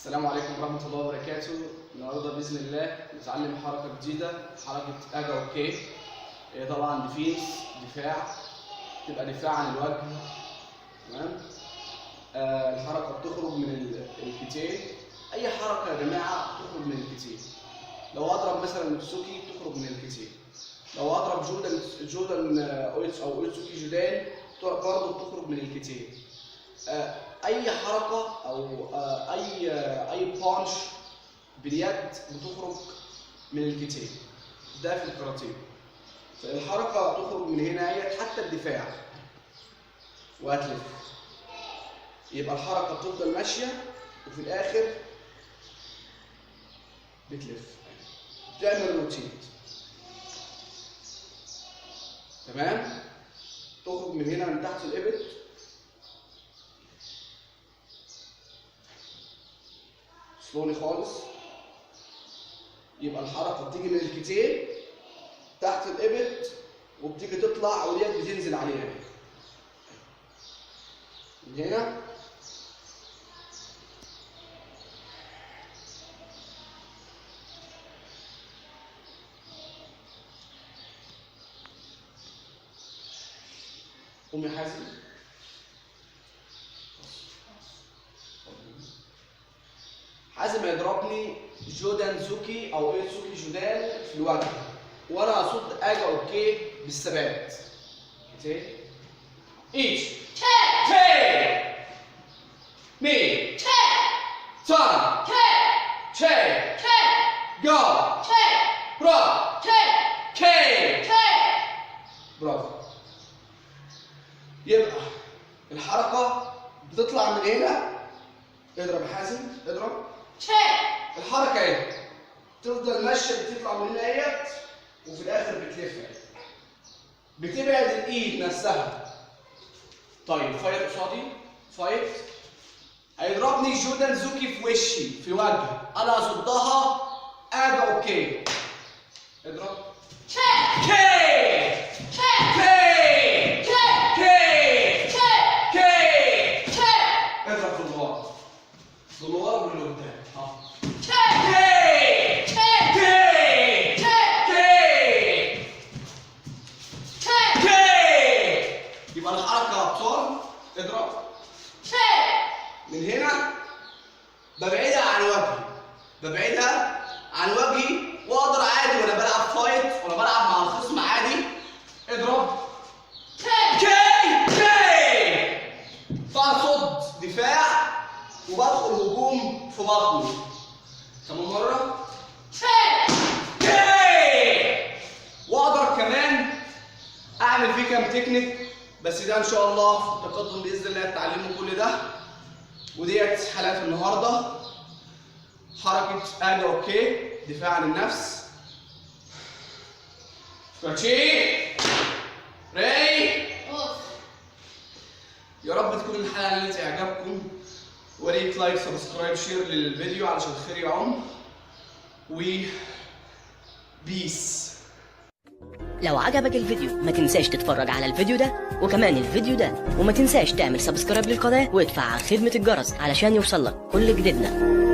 السلام عليكم ورحمة الله وبركاته. النهارده بإذن الله نتعلم حركة جديدة، حركة أوكى. هي طبعا دفاع، تبقى دفاع عن الوجه. تمام؟ الحركة بتخرج من الكتين. أي حركة يا جماعة تخرج من الكتين. لو أضرب مثلا نفسوكي تخرج من الكتين. لو أضرب جودان أو أويتسوكي جودان برضه بتخرج من الكتين. اي حركه او اي بانش باليد بتخرج من الكتين. ده في الكاراتيه. فالحركه تخرج من هنا اهيت حتى الدفاع وهتلف. يبقى الحركه بتفضل ماشيه وفي الاخر بتلف، بتعمل روتيت. تمام؟ تخرج من هنا من تحت الابط، سلوني خالص. يبقى الحركه بتيجي من الكتين تحت الابط وبتيجي تطلع واليد بتنزل عليها من هنا. قوم يا حازم. حازم هيضربني جودان زوكي او ايتسوكي جودان في الوجه وانا اصد اوكى بالثبات. اوكي ايتش تي مي تان تي جو برا كي. برافو. يبقى الحركه بتطلع من هنا. اضرب يا حازم، اضرب. الحركه اهي تفضل ماشيه، بتطلع من هنا اهيت وفي الاخر بتلف اهي، بتبعد الايد نفسها. طيب فايت قصادي، فايت. هيضربني جودان زوكي في وشي في الوجه، انا اصدها اوكى. اضرب كي اضرب في الورا، لورا ولقدام. يبقى الحركه ابطال. اضرب من هنا، ببعدها عن وجهي، ببعدها عن وجهي واقدر عادي وانا بلعب فايت وانا بلعب مع الخصم عادي. اضرب كي. بصد دفاع وبدخل هجوم في بطني. كمان مره واقدر كمان اعمل فيه كام تكنيك، بس ده ان شاء الله في التقدم باذن الله التعليم وكل ده. وديت حلقه النهارده، حركه اوكى، دفاع عن النفس. كاتشي ري. يا رب تكون الحلقه اللي تعجبكم، وريت لايك سبسكرايب شير للفيديو علشان الخير يعم. و بيس. لو عجبك الفيديو ما تنساش تتفرج على الفيديو ده وكمان الفيديو ده، وما تنساش تعمل سبسكرايب للقناة وادفع على خدمة الجرس علشان يوصلك كل جديدنا.